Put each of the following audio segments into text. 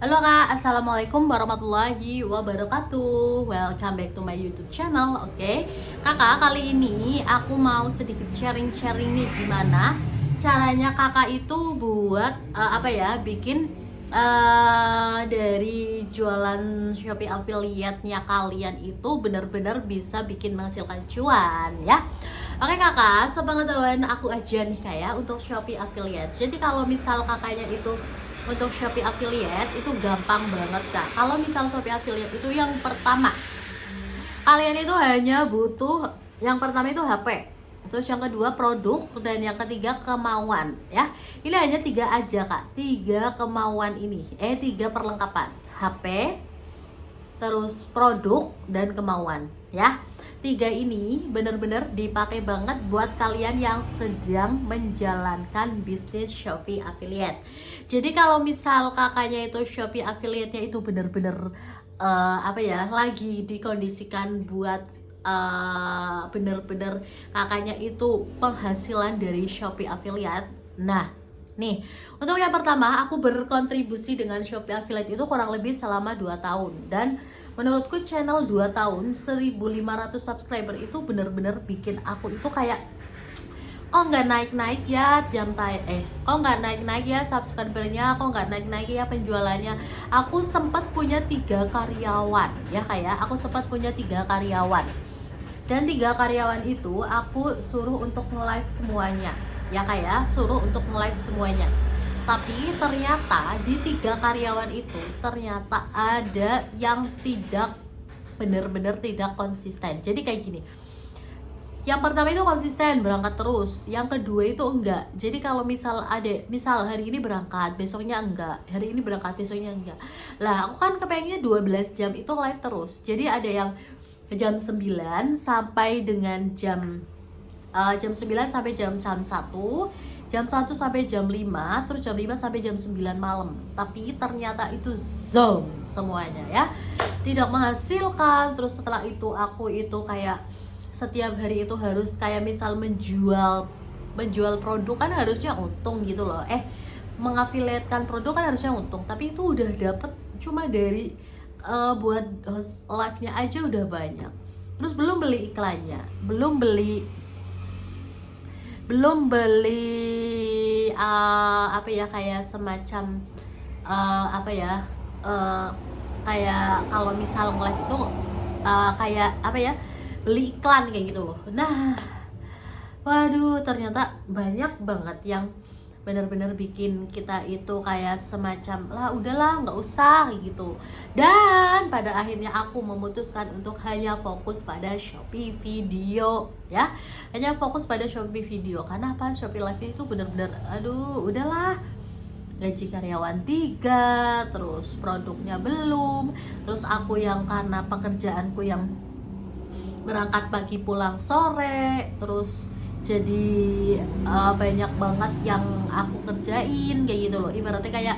Halo Kak, Assalamualaikum warahmatullahi wabarakatuh. Welcome back to my YouTube channel. Oke, Kakak, kali ini aku mau sedikit sharing-sharing nih gimana caranya Kakak itu buat bikin dari jualan Shopee affiliate-nya kalian itu benar-benar bisa bikin menghasilkan cuan ya. Oke Kakak, sepengetahuan aku aja nih kayak untuk Shopee affiliate. Jadi kalau misal kakaknya itu untuk Shopee affiliate itu gampang banget Kak. Kalau misal Shopee affiliate itu yang pertama, kalian itu hanya butuh yang pertama itu HP. Terus yang kedua produk dan yang ketiga kemauan ya. Ini hanya tiga aja Kak. Tiga kemauan ini. Tiga perlengkapan. HP, terus produk dan kemauan ya. Tiga ini benar-benar dipakai banget buat kalian yang sedang menjalankan bisnis Shopee affiliate. Jadi kalau misal kakaknya itu Shopee affiliate-nya itu benar-benar lagi dikondisikan buat benar-benar kakaknya itu penghasilan dari Shopee affiliate. Nah, nih, untuk yang pertama aku berkontribusi dengan Shopee affiliate itu kurang lebih selama 2 tahun dan menurutku channel 2 tahun 1.500 subscriber itu bener-bener bikin aku itu kayak kok nggak naik-naik ya kok nggak naik-naik ya subscribernya, kok nggak naik-naik ya penjualannya. Aku sempat punya 3 karyawan ya, kayak aku sempat punya 3 karyawan dan 3 karyawan itu aku suruh untuk nge-live semuanya ya, kayak suruh untuk nge-live semuanya. Tapi ternyata di 3 karyawan itu ternyata ada yang tidak benar-benar tidak konsisten. Jadi kayak gini, yang pertama itu konsisten berangkat terus, yang kedua itu enggak. Jadi kalau misal hari ini berangkat besoknya enggak, hari ini berangkat besoknya enggak. Lah aku kan kepengennya 12 jam itu live terus. Jadi ada yang jam 9 sampai dengan jam 9 sampai jam 1, jam 1 sampai jam 5, terus jam 5 sampai jam 9 malam. Tapi ternyata itu zoom semuanya ya, tidak menghasilkan. Terus setelah itu aku itu kayak setiap hari itu harus kayak misal menjual produk kan harusnya untung gitu loh. Mengafiliatkan produk kan harusnya untung, tapi itu udah dapet cuma dari buat host live-nya aja udah banyak. Terus belum beli iklannya, belum beli kayak semacam kayak kalau misal nge-live itu beli iklan kayak gitu loh. Nah, waduh, ternyata banyak banget yang benar-benar bikin kita itu kayak semacam lah udahlah nggak usah gitu. Dan pada akhirnya aku memutuskan untuk hanya fokus pada Shopee video ya, hanya fokus pada Shopee video. Karena apa, Shopee Live itu benar-benar aduh udahlah, gaji karyawan 3, terus produknya belum, terus aku yang karena pekerjaanku yang berangkat pagi pulang sore, terus jadi banyak banget yang aku kerjain kayak gitu loh. Ibaratnya kayak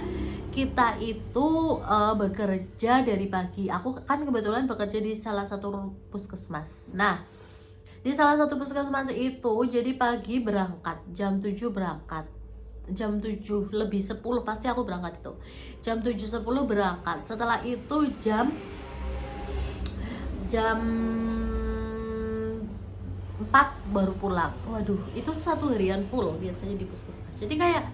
kita itu bekerja dari pagi. Aku kan kebetulan bekerja di salah satu puskesmas. Nah, di salah satu puskesmas itu jadi pagi berangkat jam 7, berangkat jam 7 lebih 10 pasti aku berangkat itu. Jam 7.10 berangkat. Setelah itu jam jam 4 baru pulang. Waduh, itu satu harian full biasanya di puskesmas. Jadi kayak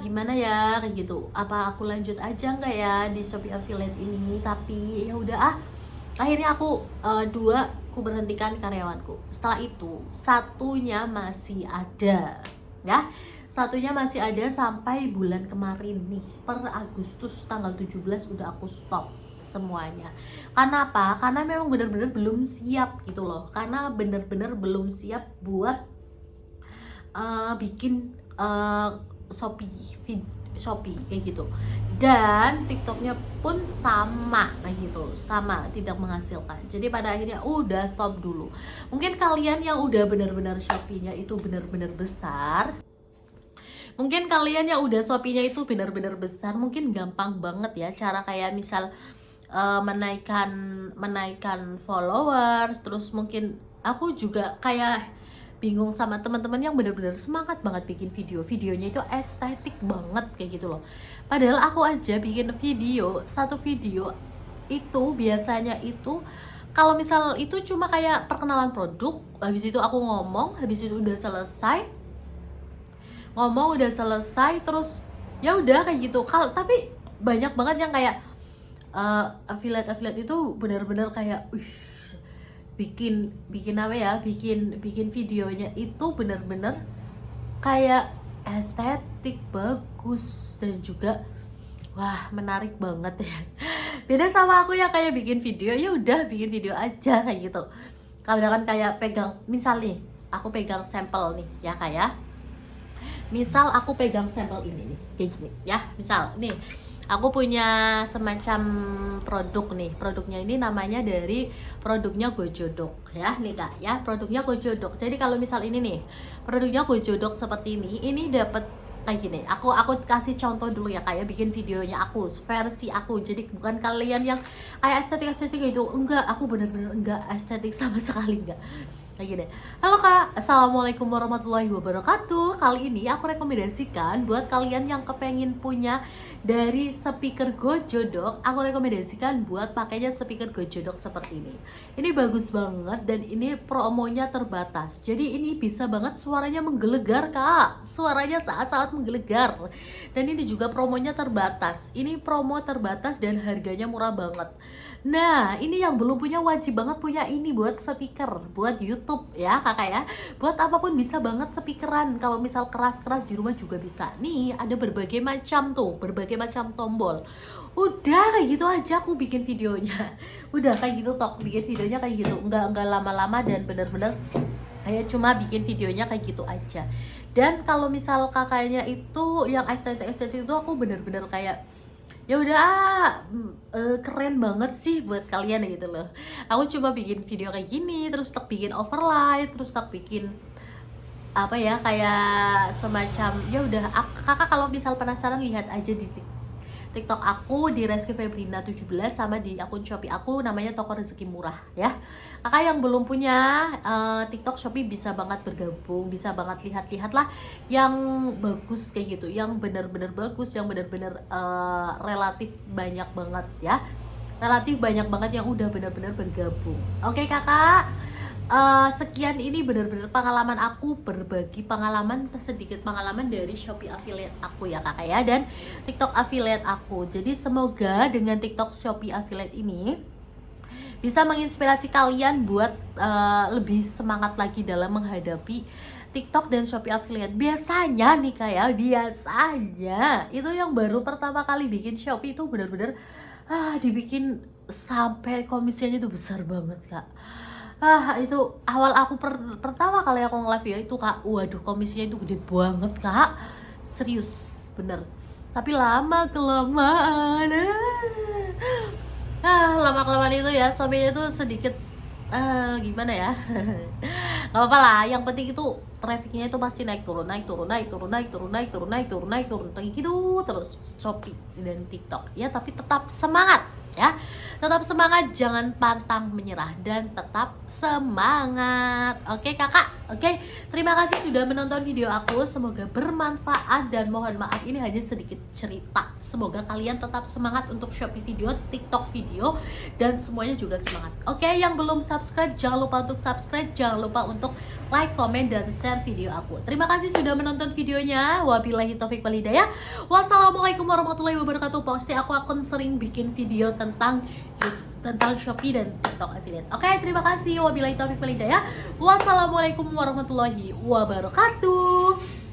gimana ya kayak gitu. Apa aku lanjut aja nggak ya di Shopee affiliate ini? Tapi ya udah akhirnya aku aku berhentikan karyawanku. Setelah itu satunya masih ada ya. Satunya masih ada sampai bulan kemarin nih, per Agustus tanggal 17 udah aku stop semuanya. Karena apa? Karena memang benar-benar belum siap gitu loh. Karena benar-benar belum siap buat bikin Shopee kayak gitu. Dan TikToknya pun sama kayak gitu, sama tidak menghasilkan. Jadi pada akhirnya udah stop dulu. Mungkin kalian yang udah benar-benar Shopee-nya itu benar-benar besar, mungkin kalian yang udah Shopee-nya itu benar-benar besar, mungkin gampang banget ya cara kayak misal menaikkan followers. Terus mungkin aku juga kayak bingung sama teman-teman yang benar-benar semangat banget bikin videonya itu estetik banget kayak gitu loh. Padahal aku aja bikin video, satu video itu biasanya itu kalau misal itu cuma kayak perkenalan produk, habis itu aku ngomong, habis itu udah selesai, ngomong udah selesai, terus ya udah kayak gitu. Tapi banyak banget yang kayak affiliate itu benar-benar kayak bikin apa ya, bikin videonya itu benar-benar kayak estetik, bagus, dan juga wah menarik banget ya. Beda sama aku yang kayak bikin video ya udah bikin video aja kayak gitu. Kalau kan kayak pegang, misal nih aku pegang sampel nih ya, kayak misal aku pegang sampel ini nih kayak gini ya, misal nih aku punya semacam produk nih, produknya ini namanya dari produknya Gojodok ya nih kak ya, produknya Gojodok. Jadi kalau misal ini nih produknya Gojodok seperti ini dapat kayak gini. Aku kasih contoh dulu ya, kayak bikin videonya aku, versi aku. Jadi bukan kalian yang kayak estetik gitu, enggak, aku bener-bener enggak estetik sama sekali, enggak kayak gini. Halo kak, assalamualaikum warahmatullahi wabarakatuh. Kali ini aku rekomendasikan buat kalian yang kepengen punya dari speaker Gojodok, aku rekomendasikan buat pakainya speaker Gojodok seperti ini. Ini bagus banget dan ini promonya terbatas. Jadi ini bisa banget suaranya menggelegar kak, suaranya sangat-sangat menggelegar. Dan ini juga promonya terbatas. Ini promo terbatas dan harganya murah banget. Nah, ini yang belum punya wajib banget punya ini buat speaker, buat YouTube ya kakak ya. Buat apapun bisa banget speakeran. Kalau misal keras-keras di rumah juga bisa. Nih ada berbagai macam tuh, berbagai macam tombol. Udah kayak gitu aja aku bikin videonya. Udah kayak gitu tok, bikin videonya kayak gitu. Enggak lama-lama dan bener-bener kayak cuma bikin videonya kayak gitu aja. Dan kalau misal kakaknya itu yang estetik itu aku bener-bener kayak ya udah keren banget sih buat kalian gitu loh. Aku cuma bikin video kayak gini, terus tak bikin overlay, terus tak bikin apa ya, kayak semacam ya udah. Kakak kalau misal penasaran lihat aja di TikTok aku di Reski Febrina 17 sama di akun Shopee aku namanya Toko Rezeki Murah ya. Kakak yang belum punya TikTok Shopee bisa banget bergabung, bisa banget lihat-lihat lah yang bagus kayak gitu, yang bener-bener bagus, yang bener-bener relatif banyak banget ya. Relatif banyak banget yang udah bener-bener bergabung. Oke kakak, sekian ini benar-benar pengalaman aku, berbagi pengalaman, sedikit pengalaman dari Shopee affiliate aku ya kakak ya, dan TikTok affiliate aku. Jadi semoga dengan TikTok Shopee affiliate ini bisa menginspirasi kalian buat lebih semangat lagi dalam menghadapi TikTok dan Shopee affiliate. Biasanya nih kayak biasanya itu yang baru pertama kali bikin Shopee itu benar-benar dibikin sampai komisinya itu besar banget kak. Itu awal aku pertama kali aku nge-live ya itu kak, waduh komisinya itu gede banget kak, serius bener. Tapi lama kelamaan lama kelamaan itu ya suaminya itu sedikit gimana ya nggak apa-apa lah, yang penting itu trafficnya itu pasti naik turun kayak gitu terus Shopee dan TikTok ya. Tapi tetap semangat ya, tetap semangat, jangan pantang menyerah dan tetap semangat. Oke kakak, oke, terima kasih sudah menonton video aku, semoga bermanfaat dan mohon maaf ini hanya sedikit cerita. Semoga kalian tetap semangat untuk Shopee video, TikTok video, dan semuanya juga semangat. Oke, yang belum subscribe jangan lupa untuk subscribe, jangan lupa untuk like, komen, dan share video aku. Terima kasih sudah menonton videonya. Wabillahi taufiq wal hidayah. Wassalamualaikum warahmatullahi wabarakatuh. Pasti aku akan sering bikin video tentang Shopee dan TikTok affiliate. Oke, terima kasih. Wabillahi taufiq wal hidayah. Wassalamualaikum warahmatullahi wabarakatuh.